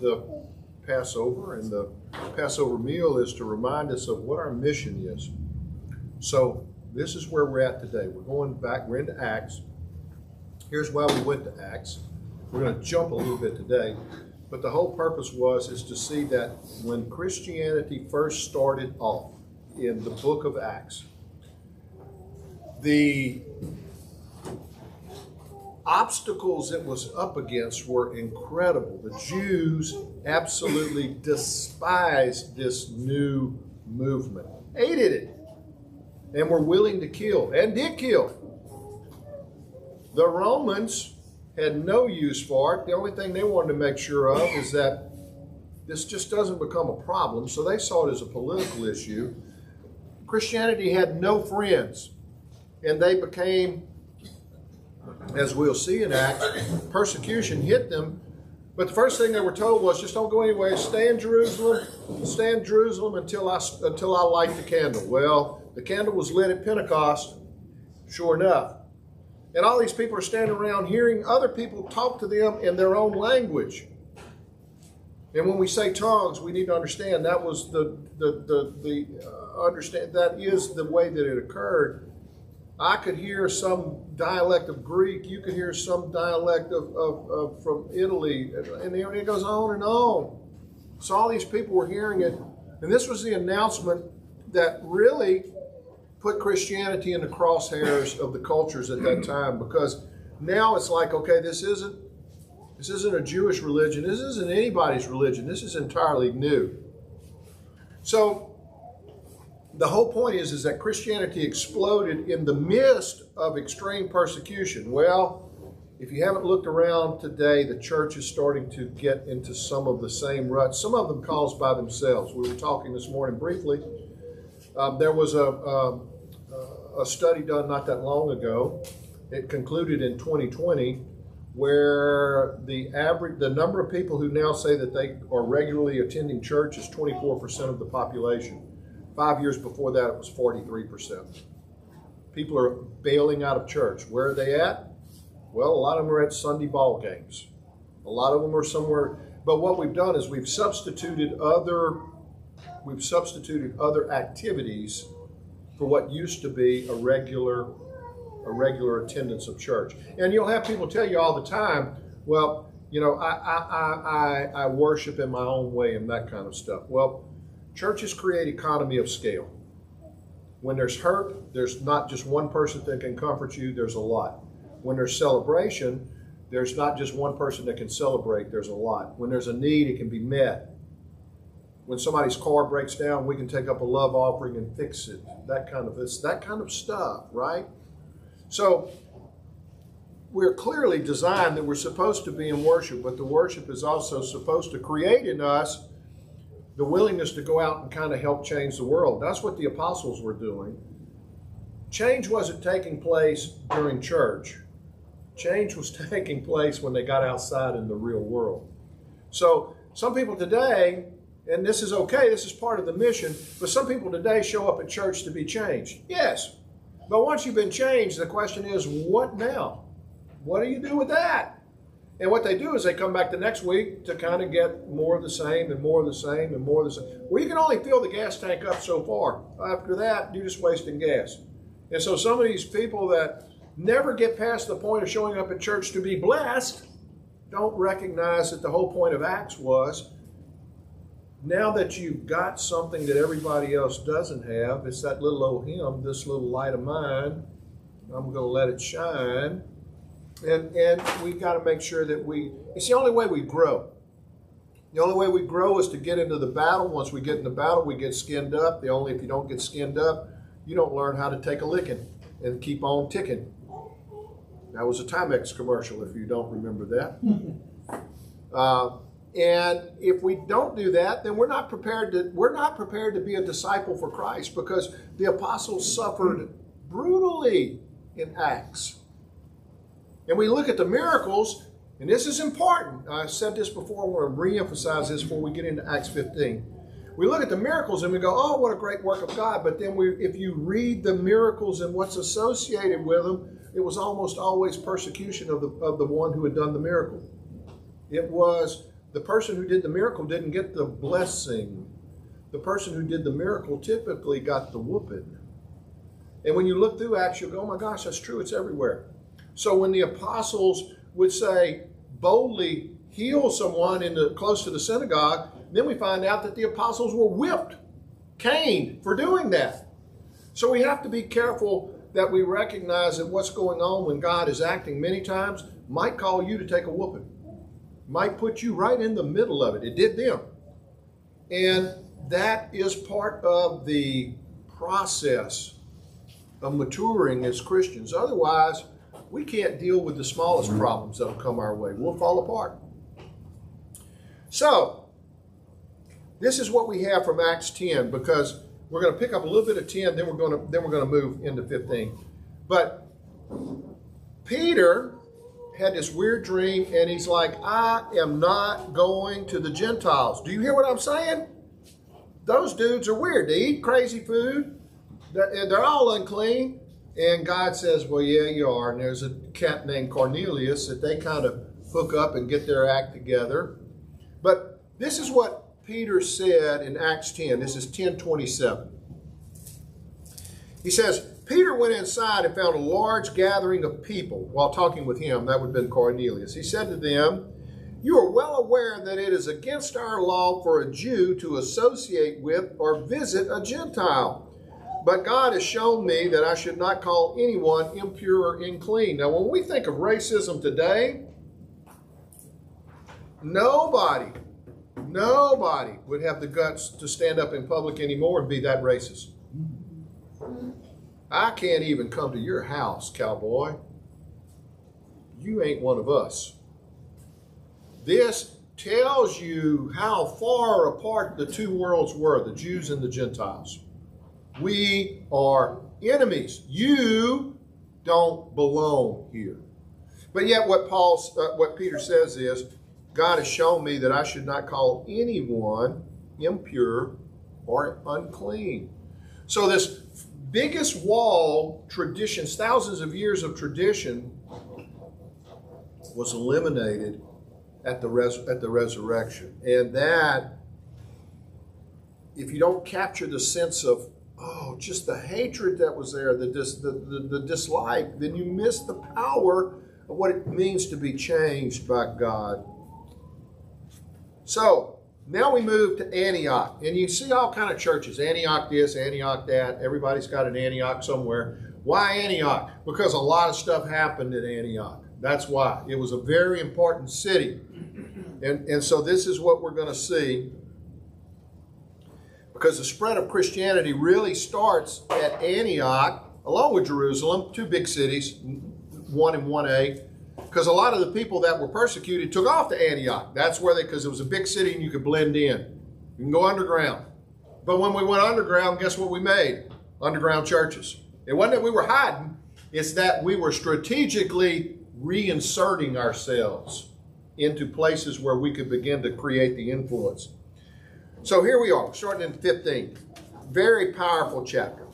of the Passover, and the Passover meal is to remind us of what our mission is. So this is where we're at today. We're going back, we're into Acts. Here's why we went to Acts. We're going to jump a little bit today, but the whole purpose is to see that when Christianity first started off in the book of Acts, the obstacles it was up against were incredible. The Jews absolutely despised this new movement, hated it, and were willing to kill, and did kill. The Romans had no use for it. The only thing they wanted to make sure of is that this just doesn't become a problem, so they saw it as a political issue. Christianity had no friends, and they became, as we'll see in Acts, persecution hit them. But the first thing they were told was, just don't go anywhere. Stay in Jerusalem until I light the candle. Well, the candle was lit at Pentecost, sure enough. And all these people are standing around hearing other people talk to them in their own language. And when we say tongues, we need to understand that was that is the way that it occurred. I could hear some dialect of Greek. You could hear some dialect of from Italy, and it goes on and on. So all these people were hearing it, and this was the announcement that really put Christianity in the crosshairs of the cultures at that time, because now it's like, okay, this isn't a Jewish religion. This isn't anybody's religion. This is entirely new. So the whole point is that Christianity exploded in the midst of extreme persecution. Well, if you haven't looked around today, the church is starting to get into some of the same ruts, some of them caused by themselves. We were talking this morning briefly. There was a study done not that long ago. It concluded in 2020, where the number of people who now say that they are regularly attending church is 24% of the population. 5 years before that, it was 43%. People are bailing out of church. Where are they at? Well, a lot of them are at Sunday ball games. A lot of them are somewhere. But what we've done is we've substituted other activities for what used to be a regular attendance of church. And you'll have people tell you all the time, well, I worship in my own way and that kind of stuff. Well, churches create economy of scale. When there's hurt, there's not just one person that can comfort you, there's a lot. When there's celebration, there's not just one person that can celebrate, there's a lot. When there's a need, it can be met. When somebody's car breaks down, we can take up a love offering and fix it. That kind of stuff, right? So we're clearly designed that we're supposed to be in worship, but the worship is also supposed to create in us the willingness to go out and kind of help change the world. That's what the apostles were doing. Change wasn't taking place during church. Change was taking place when they got outside in the real world. So some people today, and this is okay, this is part of the mission, but some people today show up at church to be changed. Yes, but once you've been changed, the question is, what now? What do you do with that? And what they do is they come back the next week to kind of get more of the same and more of the same and more of the same. Well, you can only fill the gas tank up so far. After that, you're just wasting gas. And so some of these people that never get past the point of showing up at church to be blessed don't recognize that the whole point of Acts was, now that you've got something that everybody else doesn't have, it's that little old hymn, this little light of mine, I'm going to let it shine. And we've got to make sure that it's the only way we grow. The only way we grow is to get into the battle. Once we get in the battle, we get skinned up. If you don't get skinned up, you don't learn how to take a licking and keep on ticking. That was a Timex commercial, if you don't remember that. And if we don't do that, then we're not prepared to be a disciple for Christ, because the apostles suffered brutally in Acts. And we look at the miracles, and this is important. I said this before, I want to re-emphasize this before we get into Acts 15. We look at the miracles and we go, oh, what a great work of God. But then if you read the miracles and what's associated with them, it was almost always persecution of the one who had done the miracle. It was the person who did the miracle didn't get the blessing. The person who did the miracle typically got the whooping. And when you look through Acts, you'll go, oh my gosh, that's true, it's everywhere. So when the apostles would say, boldly heal someone close to the synagogue, then we find out that the apostles were whipped, caned for doing that. So we have to be careful that we recognize that what's going on when God is acting many times might call you to take a whooping. Might put you right in the middle of it. It did them. And that is part of the process of maturing as Christians. Otherwise, we can't deal with the smallest problems that will come our way. We'll fall apart. So, this is what we have from Acts 10, because we're going to pick up a little bit of 10, then we're going to move into 15. But Peter had this weird dream, and he's like, I am not going to the Gentiles. Do you hear what I'm saying? Those dudes are weird. They eat crazy food. They're all unclean. And God says, well, yeah, you are. And there's a cat named Cornelius that they kind of hook up and get their act together. But this is what Peter said in Acts 10. This is 10:27. He says, Peter went inside and found a large gathering of people while talking with him. That would have been Cornelius. He said to them, you are well aware that it is against our law for a Jew to associate with or visit a Gentile. But God has shown me that I should not call anyone impure or unclean. Now, when we think of racism today, nobody would have the guts to stand up in public anymore and be that racist. I can't even come to your house, cowboy. You ain't one of us. This tells you how far apart the two worlds were, the Jews and the Gentiles. We are enemies. You don't belong here. But yet what Peter says is, God has shown me that I should not call anyone impure or unclean. So this biggest wall, traditions, thousands of years of tradition, was eliminated at the resurrection. And that, if you don't capture the sense of, just the hatred that was there, the dislike, then you miss the power of what it means to be changed by God. So, now we move to Antioch. And you see all kind of churches. Antioch this, Antioch that. Everybody's got an Antioch somewhere. Why Antioch? Because a lot of stuff happened at Antioch. That's why. It was a very important city. And so this is what we're going to see. Because the spread of Christianity really starts at Antioch, along with Jerusalem, two big cities, 1 and 1A. Because a lot of the people that were persecuted took off to Antioch. That's where because it was a big city and you could blend in. You can go underground. But when we went underground, guess what we made? Underground churches. It wasn't that we were hiding. It's that we were strategically reinserting ourselves into places where we could begin to create the influence. So here we are, starting in 15. Very powerful chapter.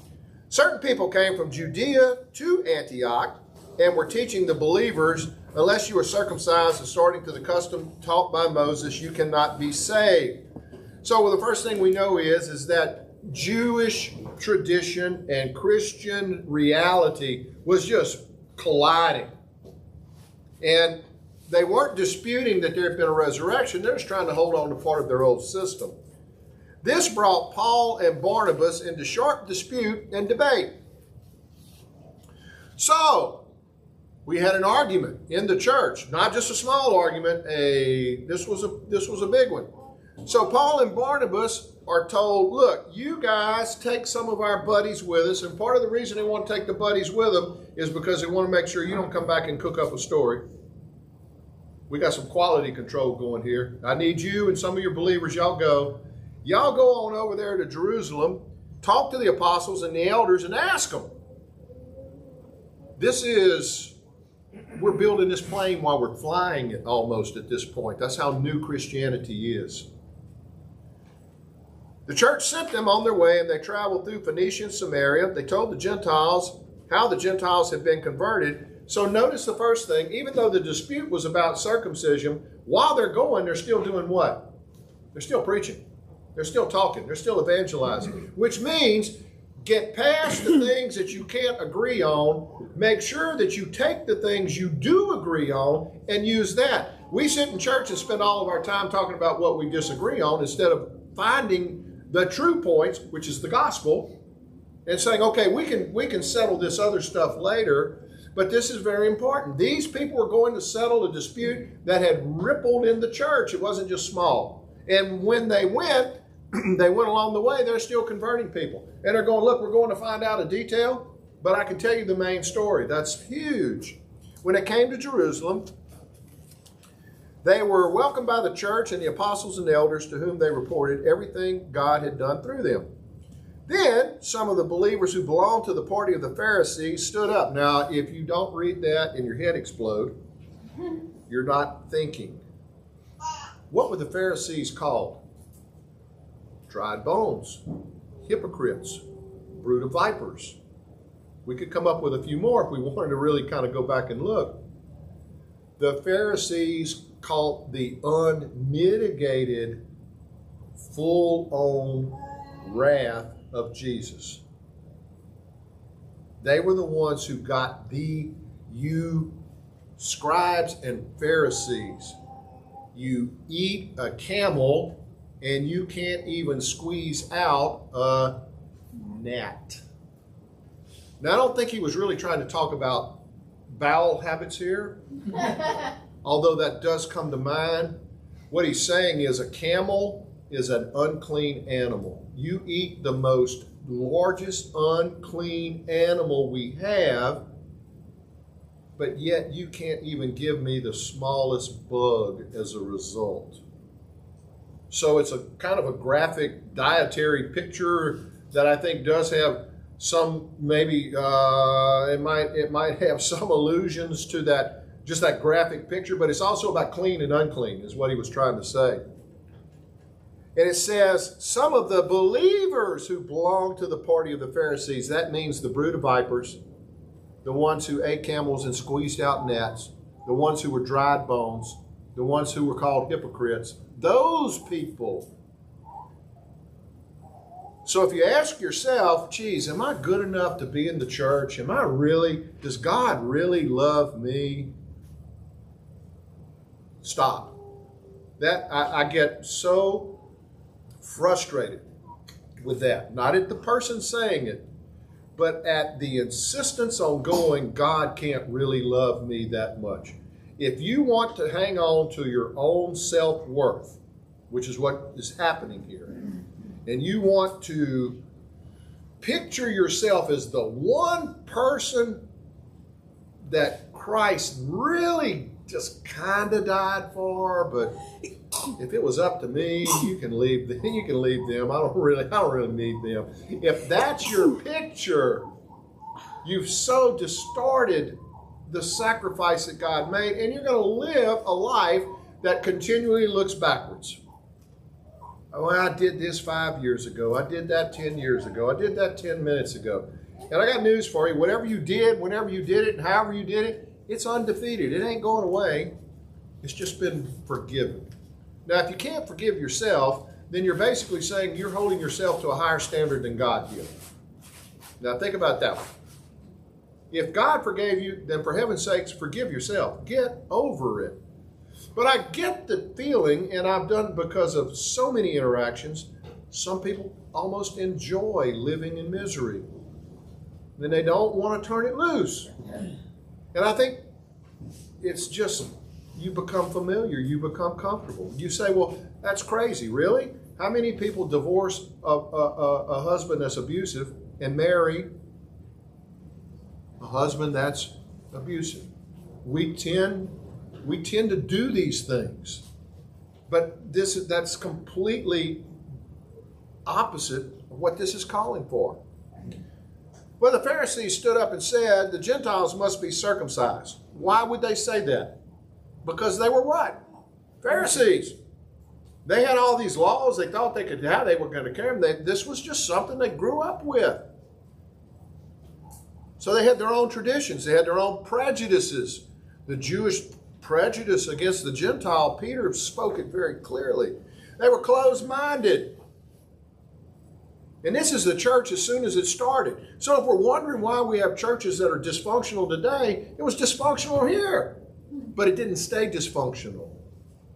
Certain people came from Judea to Antioch and were teaching the believers, unless you are circumcised according to the custom taught by Moses, you cannot be saved. So the first thing we know is that Jewish tradition and Christian reality was just colliding. And they weren't disputing that there had been a resurrection. They're just trying to hold on to part of their old system. This brought Paul and Barnabas into sharp dispute and debate. So, we had an argument in the church, not just a small argument. This was a big one. So Paul and Barnabas are told, look, you guys take some of our buddies with us, and part of the reason they want to take the buddies with them is because they want to make sure you don't come back and cook up a story. We got some quality control going here. I need you and some of your believers, y'all go. Y'all go on over there to Jerusalem, talk to the apostles and the elders and ask them. We're building this plane while we're flying it almost at this point. That's how new Christianity is. The church sent them on their way, and they traveled through Phoenicia and Samaria. They told the Gentiles how the Gentiles had been converted. So notice the first thing, even though the dispute was about circumcision, while they're going, they're still doing what? They're still preaching. They're still talking. They're still evangelizing, which means get past the things that you can't agree on. Make sure that you take the things you do agree on and use that. We sit in church and spend all of our time talking about what we disagree on instead of finding the true points, which is the gospel, and saying, okay, we can settle this other stuff later. But this is very important. These people were going to settle a dispute that had rippled in the church. It wasn't just small. And when they went along the way, they're still converting people. And they're going, look, we're going to find out a detail, but I can tell you the main story. That's huge. When it came to Jerusalem, they were welcomed by the church and the apostles and elders to whom they reported everything God had done through them. Then some of the believers who belonged to the party of the Pharisees stood up. Now, if you don't read that and your head explode, you're not thinking. What were the Pharisees called? Dried bones, hypocrites, brood of vipers. We could come up with a few more if we wanted to really kind of go back and look. The Pharisees called the unmitigated, full-on wrath of Jesus. They were the ones who got you scribes and Pharisees. You eat a camel and you can't even squeeze out a gnat. Now, I don't think he was really trying to talk about bowel habits here, although that does come to mind. What he's saying is a camel is an unclean animal. You eat the most largest unclean animal we have, but yet you can't even give me the smallest bug as a result. So it's a kind of a graphic dietary picture that I think does have some, maybe it might have some allusions to that, just that graphic picture, but it's also about clean and unclean is what he was trying to say. And it says, some of the believers who belong to the party of the Pharisees, that means the brood of vipers, the ones who ate camels and squeezed out gnats, the ones who were dried bones, the ones who were called hypocrites, those people. So if you ask yourself, geez, am I good enough to be in the church? Does God really love me? Stop. I get so frustrated with that. Not at the person saying it, but at the insistence on going, God can't really love me that much. If you want to hang on to your own self-worth, which is what is happening here, and you want to picture yourself as the one person that Christ really just kind of died for, but if it was up to me, you can leave them. I don't really need them. If that's your picture, you've so distorted the sacrifice that God made, and you're going to live a life that continually looks backwards. Oh, I did this 5 years ago. I did that 10 years ago. I did that 10 minutes ago. And I got news for you. Whatever you did, whenever you did it, and however you did it, it's undefeated. It ain't going away. It's just been forgiven. Now, if you can't forgive yourself, then you're basically saying you're holding yourself to a higher standard than God did. Now, think about that one. If God forgave you, then for heaven's sakes, forgive yourself. Get over it. But I get the feeling, and I've done it because of so many interactions, some people almost enjoy living in misery. And they don't want to turn it loose. And I think it's just, you become familiar, you become comfortable. You say, well, that's crazy. Really? How many people divorce a husband that's abusive and marry a husband that's abusive? We tend to do these things. But that's completely opposite of what this is calling for. Well, the Pharisees stood up and said, the Gentiles must be circumcised. Why would they say that? Because they were what? Pharisees. They had all these laws. They thought they could, how they were going to carry them. This was just something they grew up with. So they had their own traditions. They had their own prejudices. The Jewish prejudice against the Gentile, Peter spoke it very clearly. They were closed-minded. And this is the church as soon as it started. So if we're wondering why we have churches that are dysfunctional today, it was dysfunctional here. But it didn't stay dysfunctional.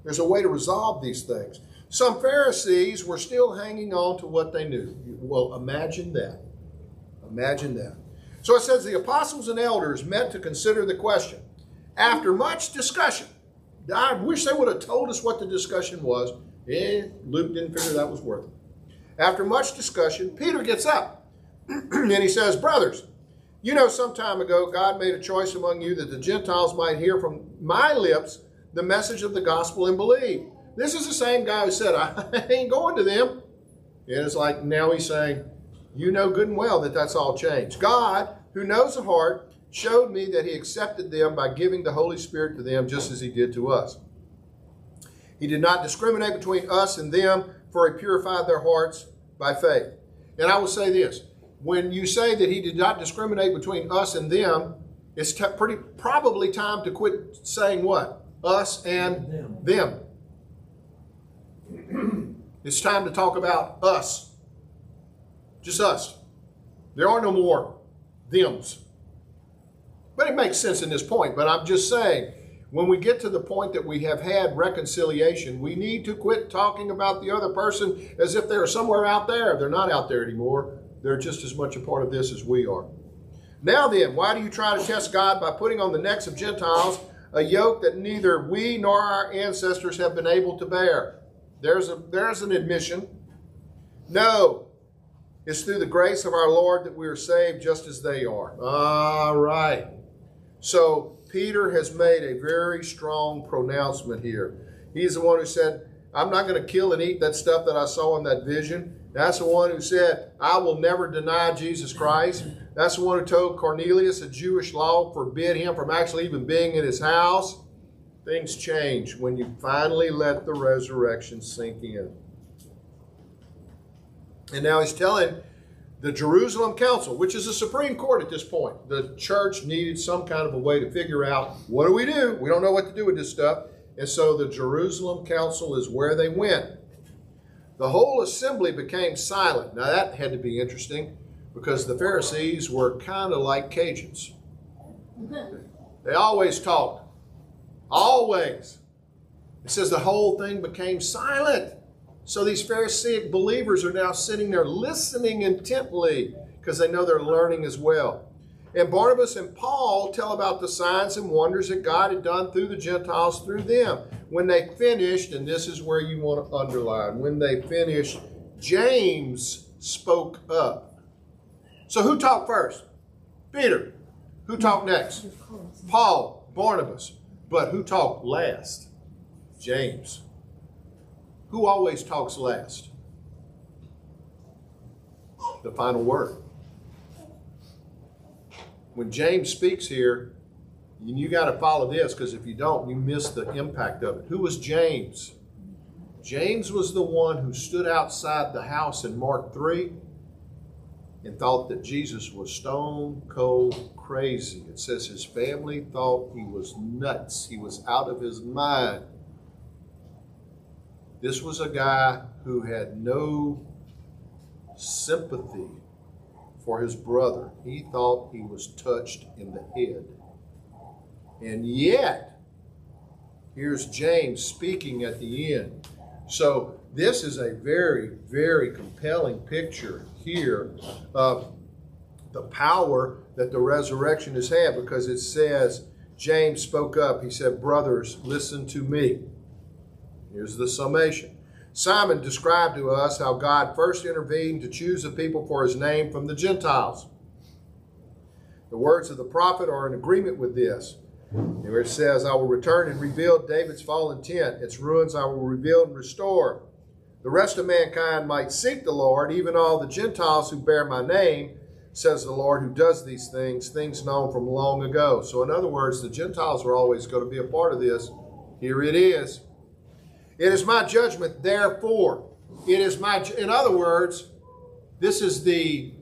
There's a way to resolve these things. Some Pharisees were still hanging on to what they knew. Well, imagine that. Imagine that. So it says the apostles and elders met to consider the question. After much discussion, I wish they would have told us what the discussion was. Luke didn't figure that was worth it. After much discussion, Peter gets up and he says, brothers, you know some time ago God made a choice among you that the Gentiles might hear from my lips the message of the gospel and believe. This is the same guy who said, I ain't going to them. And it's like now he's saying, you know good and well that that's all changed. God, who knows the heart, showed me that he accepted them by giving the Holy Spirit to them just as he did to us. He did not discriminate between us and them, for he purified their hearts by faith. And I will say this, when you say that he did not discriminate between us and them, it's probably time to quit saying what? Us and them. It's time to talk about us. Just us. There are no more thems. But it makes sense in this point. But I'm just saying, when we get to the point that we have had reconciliation, we need to quit talking about the other person as if they're somewhere out there. They're not out there anymore. They're just as much a part of this as we are. Now then, why do you try to test God by putting on the necks of Gentiles a yoke that neither we nor our ancestors have been able to bear? There's an admission. No, it's through the grace of our Lord that we are saved just as they are. All right. So Peter has made a very strong pronouncement here. He's the one who said, I'm not going to kill and eat that stuff that I saw in that vision. That's the one who said, I will never deny Jesus Christ. That's the one who told Cornelius a Jewish law forbid him from actually even being in his house. Things change when you finally let the resurrection sink in. And now he's telling the Jerusalem Council, which is the Supreme Court at this point. The church needed some kind of a way to figure out, what do? We don't know what to do with this stuff. And so the Jerusalem Council is where they went. The whole assembly became silent. Now that had to be interesting because the Pharisees were kind of like Cajuns. They always talked. Always. It says the whole thing became silent. So these Pharisaic believers are now sitting there listening intently because they know they're learning as well. And Barnabas and Paul tell about the signs and wonders that God had done through the Gentiles through them. When they finished, and this is where you want to underline, when they finished, James spoke up. So who talked first? Peter. Who talked next? Paul, Barnabas. But who talked last? James. Who always talks last? The final word. When James speaks here, you got to follow this because if you don't, you miss the impact of it. Who was James? James was the one who stood outside the house in Mark 3 and thought that Jesus was stone cold crazy. It says his family thought he was nuts. He was out of his mind. This was a guy who had no sympathy for his brother. He thought he was touched in the head. And yet, here's James speaking at the end. So this is a very, very compelling picture here of the power that the resurrection has had, because it says, James spoke up. He said, brothers, listen to me. Here's the summation. Simon described to us how God first intervened to choose a people for his name from the Gentiles. The words of the prophet are in agreement with this. Where it says, I will return and rebuild David's fallen tent. Its ruins I will rebuild and restore. The rest of mankind might seek the Lord, even all the Gentiles who bear my name, says the Lord, who does these things known from long ago. So in other words, the Gentiles are always going to be a part of this. Here it is. It is my judgment, therefore. In other words, this is the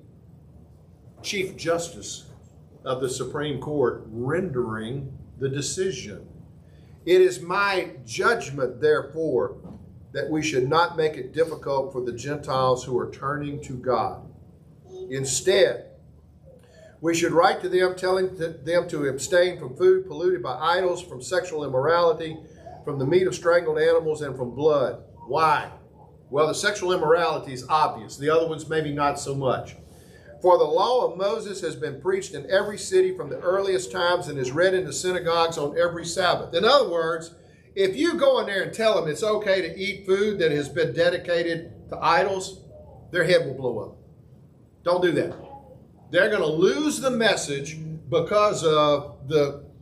Chief Justice of the Supreme Court rendering the decision. It is my judgment, therefore, that we should not make it difficult for the Gentiles who are turning to God. Instead, we should write to them telling them to abstain from food polluted by idols, from sexual immorality, from the meat of strangled animals, and from blood. Why? Well, the sexual immorality is obvious. The other ones maybe not so much. For the law of Moses has been preached in every city from the earliest times and is read in the synagogues on every Sabbath. In other words, if you go in there and tell them it's okay to eat food that has been dedicated to idols, their head will blow up. Don't do that. They're going to lose the message because of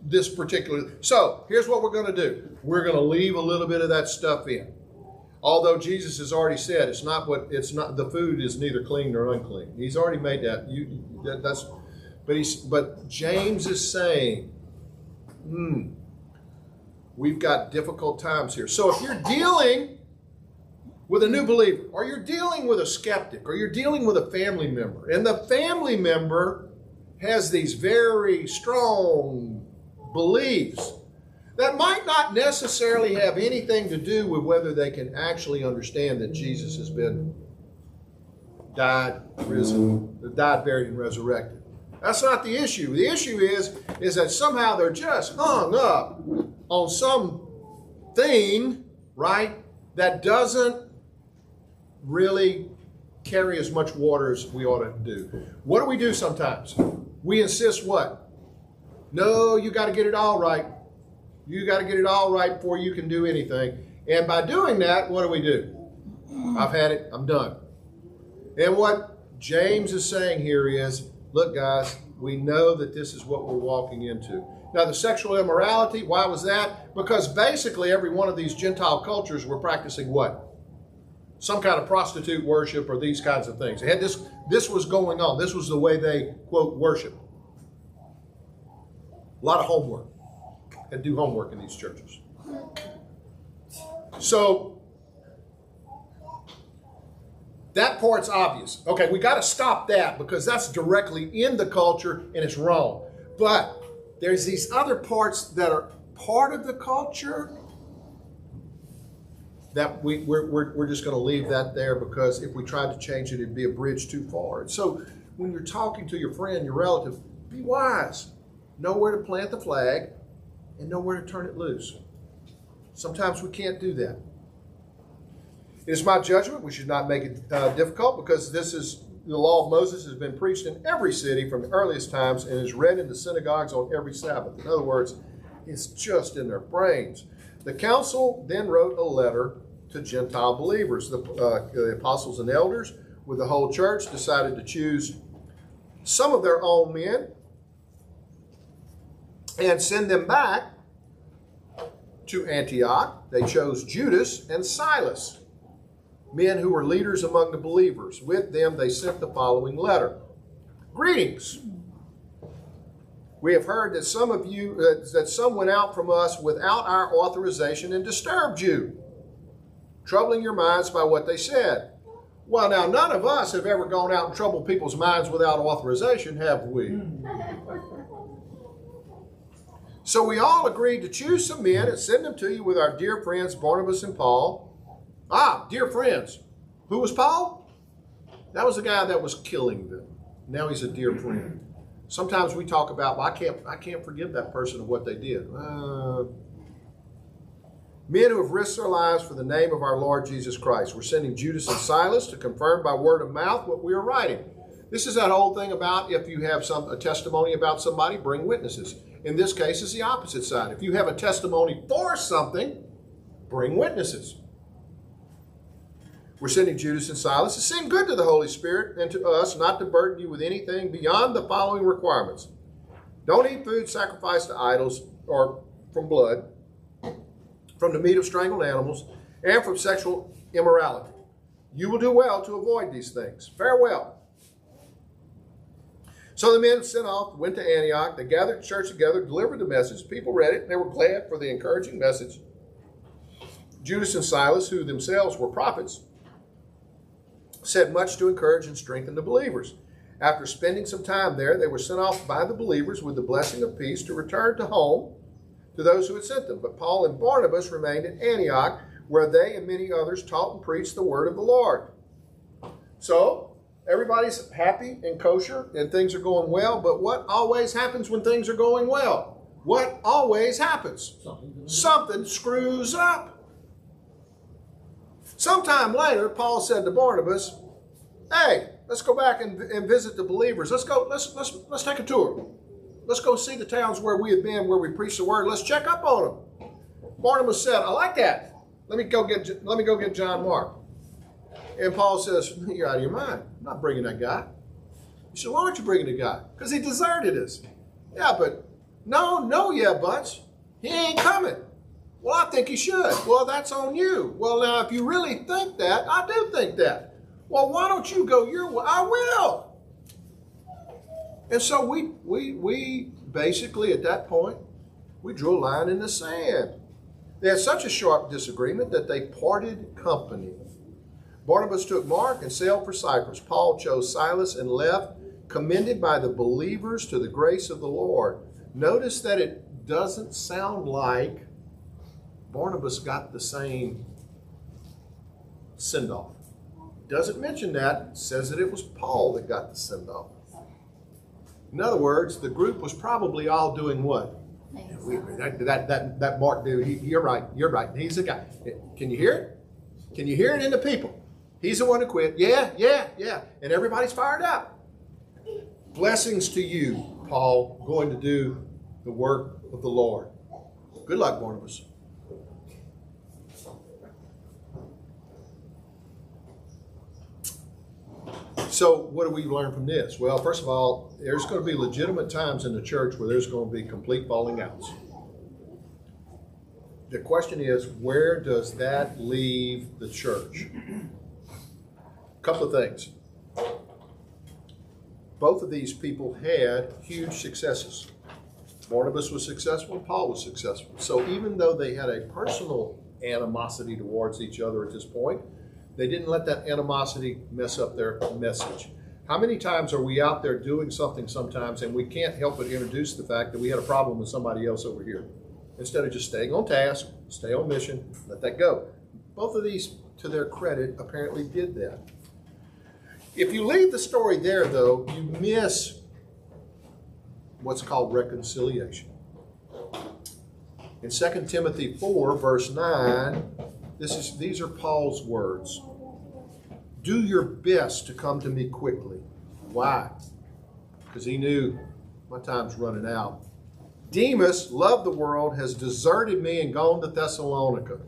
this particular. So here's what we're going to do. We're going to leave a little bit of that stuff in. Although Jesus has already said the food is neither clean nor unclean. He's already made that. But James is saying, we've got difficult times here. So if you're dealing with a new believer, or you're dealing with a skeptic, or you're dealing with a family member, and the family member has these very strong beliefs that might not necessarily have anything to do with whether they can actually understand that Jesus has been died, buried, and resurrected. That's not the issue. The issue is that somehow they're just hung up on some thing, right, that doesn't really carry as much water as we ought to do. What do we do sometimes? We insist what? No, you got to get it all right. You got to get it all right before you can do anything. And by doing that, what do? I've had it. I'm done. And what James is saying here is, look, guys, we know that this is what we're walking into. Now, the sexual immorality, why was that? Because basically every one of these Gentile cultures were practicing what? Some kind of prostitute worship or these kinds of things. They had this was going on. This was the way they, quote, worshiped. A lot of homework. And do homework in these churches. So that part's obvious. Okay, we got to stop that because that's directly in the culture and it's wrong. But there's these other parts that are part of the culture that we're just going to leave that there because if we tried to change it, it'd be a bridge too far. And so when you're talking to your friend, your relative, be wise. Know where to plant the flag and know where to turn it loose. Sometimes we can't do that. It is my judgment we should not make it difficult because the law of Moses has been preached in every city from the earliest times and is read in the synagogues on every Sabbath. In other words, it's just in their brains. The council then wrote a letter to Gentile believers. The apostles and elders with the whole church decided to choose some of their own men and send them back to Antioch. They chose Judas and Silas, men who were leaders among the believers. With them, they sent the following letter. Greetings. We have heard that some went out from us without our authorization and disturbed you, troubling your minds by what they said. Well, now, none of us have ever gone out and troubled people's minds without authorization, have we? So we all agreed to choose some men and send them to you with our dear friends Barnabas and Paul. Dear friends. Who was Paul? That was the guy that was killing them. Now he's a dear friend. Sometimes we talk about, well, I can't forgive that person of what they did. Men who have risked their lives for the name of our Lord Jesus Christ. We're sending Judas and Silas to confirm by word of mouth what we are writing. This is that whole thing about if you have a testimony about somebody, bring witnesses. In this case, it's the opposite side. If you have a testimony for something, bring witnesses. We're sending Judas and Silas. It seemed good to the Holy Spirit and to us not to burden you with anything beyond the following requirements. Don't eat food sacrificed to idols or from blood, from the meat of strangled animals, and from sexual immorality. You will do well to avoid these things. Farewell. So the men sent off, went to Antioch. They gathered the church together, delivered the message. People read it, and they were glad for the encouraging message. Judas and Silas, who themselves were prophets, said much to encourage and strengthen the believers. After spending some time there, they were sent off by the believers with the blessing of peace to return to home to those who had sent them. But Paul and Barnabas remained at Antioch, where they and many others taught and preached the word of the Lord. So, everybody's happy and kosher and things are going well, but what always happens when things are going well? What always happens? Something screws up. Sometime later, Paul said to Barnabas, hey, let's go back and visit the believers. Let's take a tour. Let's go see the towns where we have been, where we preach the word. Let's check up on them. Barnabas said, I like that. Let me go get John Mark. And Paul says, you're out of your mind. I'm not bringing that guy. He said, why aren't you bringing the guy? Because he deserted us. Yeah, but no, Butch. He ain't coming. Well, I think he should. Well, that's on you. Well, now, if you really think that, I do think that. Well, why don't you go your way? I will. And so we basically, at that point, we drew a line in the sand. They had such a sharp disagreement that they parted company. Barnabas took Mark and sailed for Cyprus. Paul chose Silas and left, commended by the believers to the grace of the Lord. Notice that it doesn't sound like Barnabas got the same send-off. Doesn't mention that. It says that it was Paul that got the send-off. In other words, the group was probably all doing what? That Mark dude, you're right. He's the guy. Can you hear it? Can you hear it in the people? He's the one who quit. Yeah. And everybody's fired up. Blessings to you, Paul, going to do the work of the Lord. Good luck, Barnabas. So what do we learn from this? Well, first of all, there's going to be legitimate times in the church where there's going to be complete falling outs. The question is, where does that leave the church? A couple of things. Both of these people had huge successes. Barnabas was successful and Paul was successful. So even though they had a personal animosity towards each other at this point, they didn't let that animosity mess up their message. How many times are we out there doing something sometimes and we can't help but introduce the fact that we had a problem with somebody else over here? Instead of just staying on task, stay on mission, let that go. Both of these, to their credit, apparently did that. If you leave the story there, though, you miss what's called reconciliation. In 2 Timothy 4, verse 9, these are Paul's words. Do your best to come to me quickly. Why? Because he knew my time's running out. Demas, loved the world, has deserted me and gone to Thessalonica.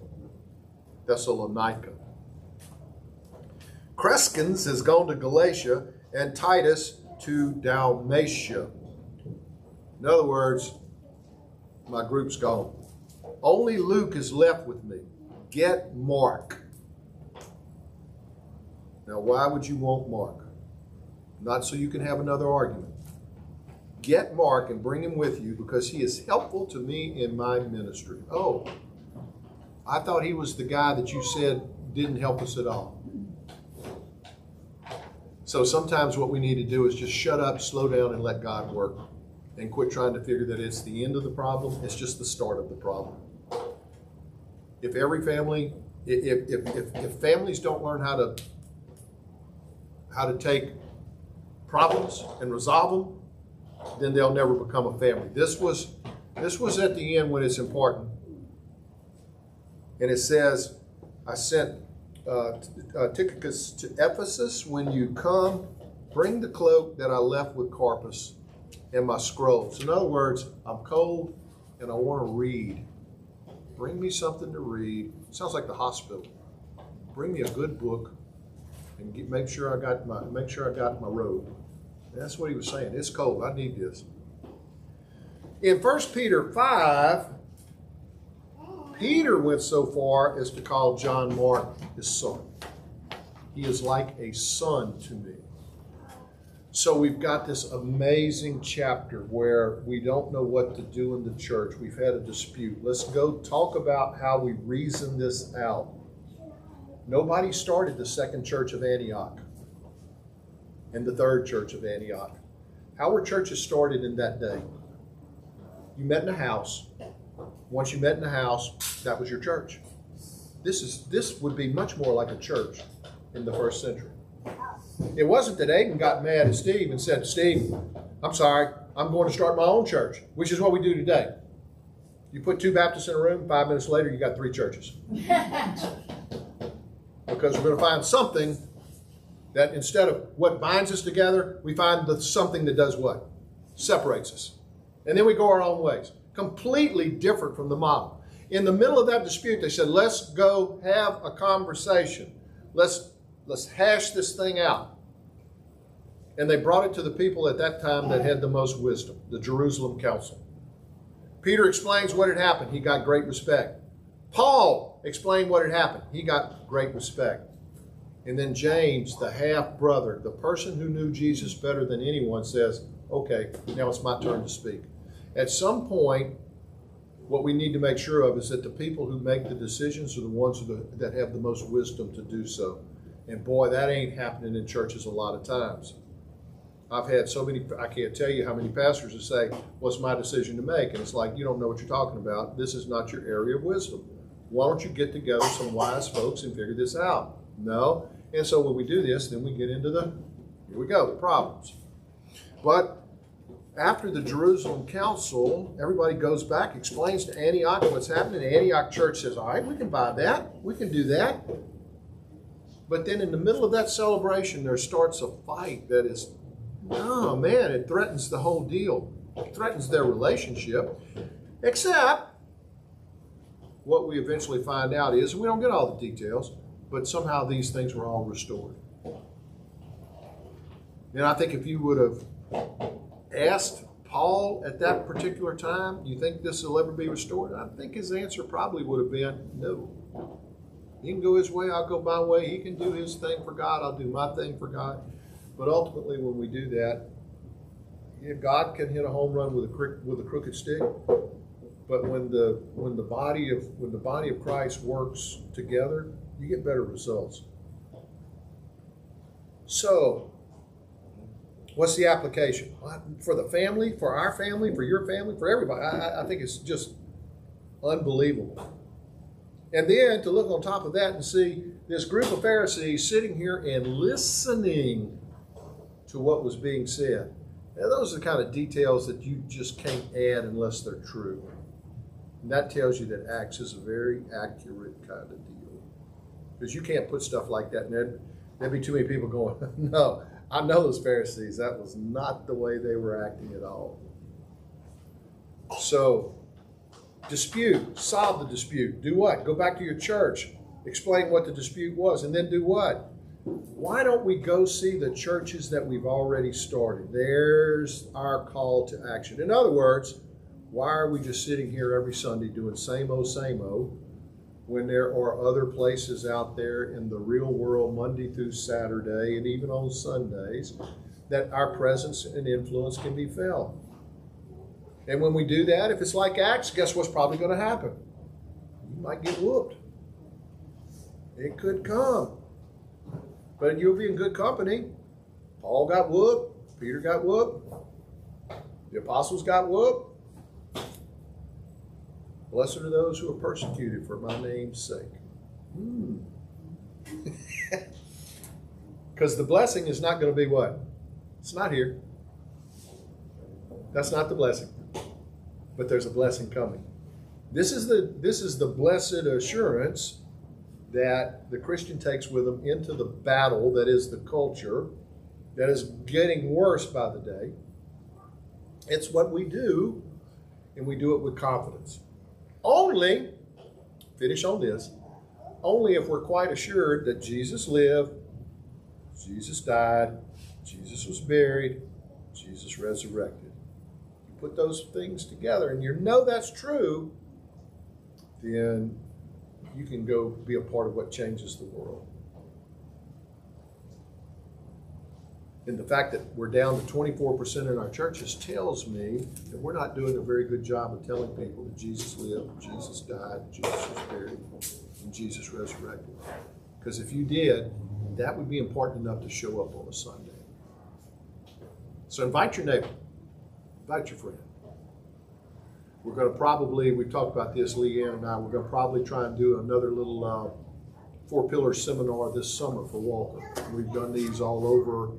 Crescens has gone to Galatia and Titus to Dalmatia. In other words, my group's gone. Only Luke is left with me. Get Mark. Now, why would you want Mark? Not so you can have another argument. Get Mark and bring him with you because he is helpful to me in my ministry. Oh, I thought he was the guy that you said didn't help us at all. So sometimes what we need to do is just shut up, slow down, and let God work. And quit trying to figure that it's the end of the problem. It's just the start of the problem. If every family, if families don't learn how to take problems and resolve them, then they'll never become a family. This was at the end when it's important. And it says, I sent Tychicus to Ephesus. When you come, bring the cloak that I left with Carpus and my scrolls. In other words, I'm cold and I want to read. Bring me something to read. Sounds like the hospital. Bring me a good book and make sure I got my robe. And that's what he was saying. It's cold. I need this. In 1 Peter 5, Peter went so far as to call John Mark his son. He is like a son to me. So we've got this amazing chapter where we don't know what to do in the church. We've had a dispute. Let's go talk about how we reason this out. Nobody started the second church of Antioch and the third church of Antioch. How were churches started in that day? You met in a house. Once you met in the house, that was your church. This would be much more like a church in the first century. It wasn't that Aiden got mad at Steve and said, Steve, I'm sorry, I'm going to start my own church, which is what we do today. You put 2 Baptists in a room, 5 minutes later, you got 3 churches. Because we're going to find something that instead of what binds us together, we find something that does what? Separates us. And then we go our own ways. Completely different from the model. In the middle of that dispute, they said, let's go have a conversation. Let's hash this thing out. And they brought it to the people at that time that had the most wisdom, the Jerusalem Council. Peter explains what had happened. He got great respect. Paul explained what had happened. He got great respect. And then James, the half-brother, the person who knew Jesus better than anyone, says, okay, now it's my turn to speak. At some point, what we need to make sure of is that the people who make the decisions are the ones that have the most wisdom to do so. And boy, that ain't happening in churches a lot of times. I've had so many, I can't tell you how many pastors that say, what's my decision to make? And it's like, you don't know what you're talking about. This is not your area of wisdom. Why don't you get together some wise folks and figure this out? No. And so when we do this, then we get into the problems. But after the Jerusalem Council, everybody goes back, explains to Antioch what's happening. The Antioch church says, all right, we can buy that. We can do that. But then in the middle of that celebration, there starts a fight that is, oh man, it threatens the whole deal. It threatens their relationship. Except, what we eventually find out is, we don't get all the details, but somehow these things were all restored. And I think if you would have asked Paul at that particular time, you think this will ever be restored? I think his answer probably would have been no. He can go his way, I'll go my way. He can do his thing for God, I'll do my thing for God. But ultimately, when we do that, yeah, God can hit a home run with a crooked stick. But when the body of Christ works together, you get better results. So, what's the application? For the family, for our family, for your family, for everybody. I think it's just unbelievable. And then to look on top of that and see this group of Pharisees sitting here and listening to what was being said. Now, those are the kind of details that you just can't add unless they're true. And that tells you that Acts is a very accurate kind of deal. Because you can't put stuff like that in there. There'd be too many people going, no, I know those Pharisees. That was not the way they were acting at all. So, dispute, solve the dispute. Do what? Go back to your church. Explain what the dispute was. And then do what? Why don't we go see the churches that we've already started? There's our call to action. In other words, why are we just sitting here every Sunday doing same old, when there are other places out there in the real world, Monday through Saturday, and even on Sundays, that our presence and influence can be felt? And when we do that, if it's like Acts, guess what's probably going to happen? You might get whooped. It could come. But you'll be in good company. Paul got whooped. Peter got whooped. The apostles got whooped. Blessed are those who are persecuted for my name's sake. Because the blessing is not going to be what? It's not here. That's not the blessing. But there's a blessing coming. This is the blessed assurance that the Christian takes with them into the battle that is the culture, that is getting worse by the day. It's what we do, and we do it with confidence. Only, finish on this, only if we're quite assured that Jesus lived, Jesus died, Jesus was buried, Jesus resurrected. You put those things together and you know that's true, then you can go be a part of what changes the world. And the fact that we're down to 24% in our churches tells me that we're not doing a very good job of telling people that Jesus lived, Jesus died, Jesus was buried, and Jesus resurrected. Because if you did, that would be important enough to show up on a Sunday. So invite your neighbor. Invite your friend. we're going to probably, we talked about this, Leanne and I, we're going to probably try and do another little 4-pillar seminar this summer for Walker. We've done these all over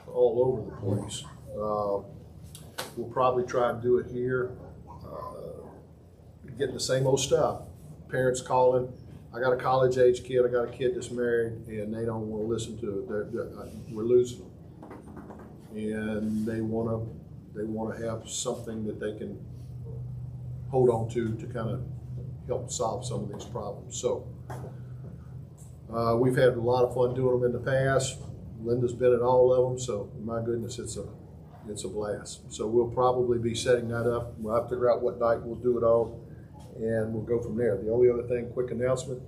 the place. We'll probably try and do it here. Getting the same old stuff. Parents calling. I got a college-age kid. I got a kid that's married, and they don't want to listen to it. We're losing them, and they want to have something that they can hold on to kind of help solve some of these problems. So we've had a lot of fun doing them in the past. Linda's been at all of them, so my goodness, it's a blast. So we'll probably be setting that up. We'll have to figure out what night we'll do it on, and we'll go from there. The only other thing, quick announcement,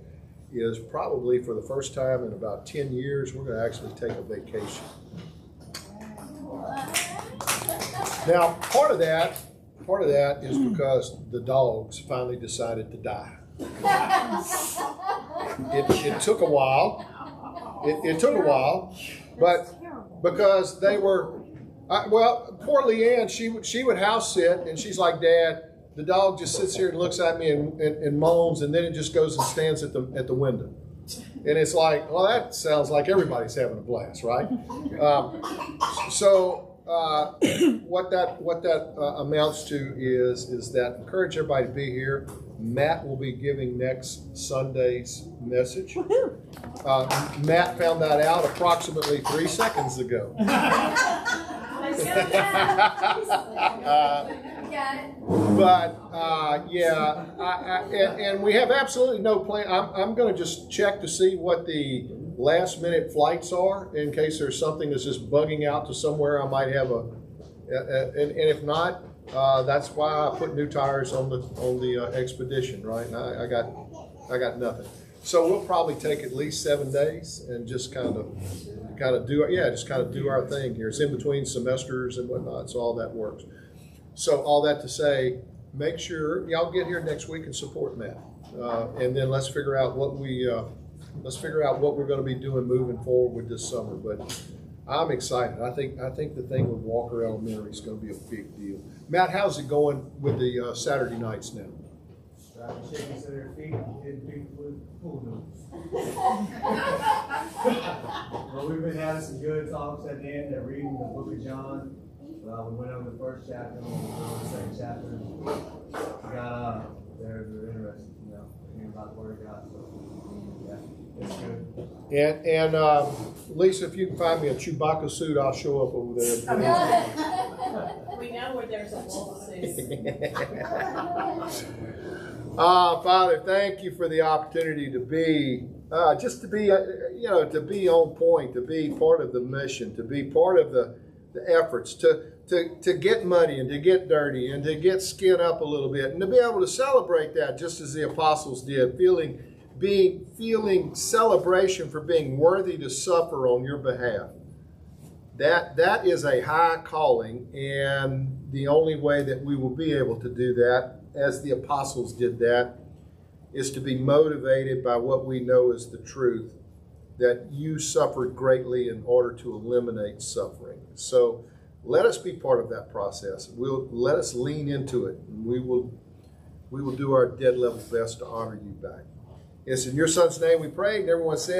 is probably for the first time in about 10 years, we're going to actually take a vacation. Now, part of that is because the dogs finally decided to die. It took a while. It took a while, but because they were, poor Leanne, she would house sit, and she's like, Dad, the dog just sits here and looks at me and moans, and then it just goes and stands at the window. And it's like, well, that sounds like everybody's having a blast, right? What that amounts to is that encourage everybody to be here. Matt will be giving next Sunday's message. Matt found that out approximately 3 seconds ago. And we have absolutely no plan. I'm going to just check to see what the last minute flights are in case there's something that's just bugging out to somewhere I might have and if not, that's why I put new tires on the expedition, right? And I got nothing. So we'll probably take at least 7 days and just kind of do our thing here. It's in between semesters and whatnot, so all that works. So all that to say, make sure y'all get here next week and support Matt, and then let's figure out what we're going to be doing moving forward with this summer. But I'm excited. I think the thing with Walker Elementary is going to be a big deal. Matt, how's it going with the Saturday nights now? Shaking to their feet and hitting people with pool noodles. Well, we've been having some good talks at the end. They're reading the book of John. We went over the first chapter, and we'll go over the second chapter. We got they're interested, hearing about the Word of God. So yeah, it's good. And Lisa, if you can find me a Chewbacca suit, I'll show up over there. We know where there's a wolf suit. Father, thank you for the opportunity to be, to be on point, to be part of the mission, to be part of the efforts, to get muddy and to get dirty and to get skin up a little bit and to be able to celebrate that just as the apostles did, feeling celebration for being worthy to suffer on your behalf. That is a high calling, and the only way that we will be able to do that, as the apostles did that, is to be motivated by what we know is the truth, that you suffered greatly in order to eliminate suffering. So let us be part of that process. Let us lean into it, and we will do our dead level best to honor you back. It's in your Son's name we pray, and everyone said,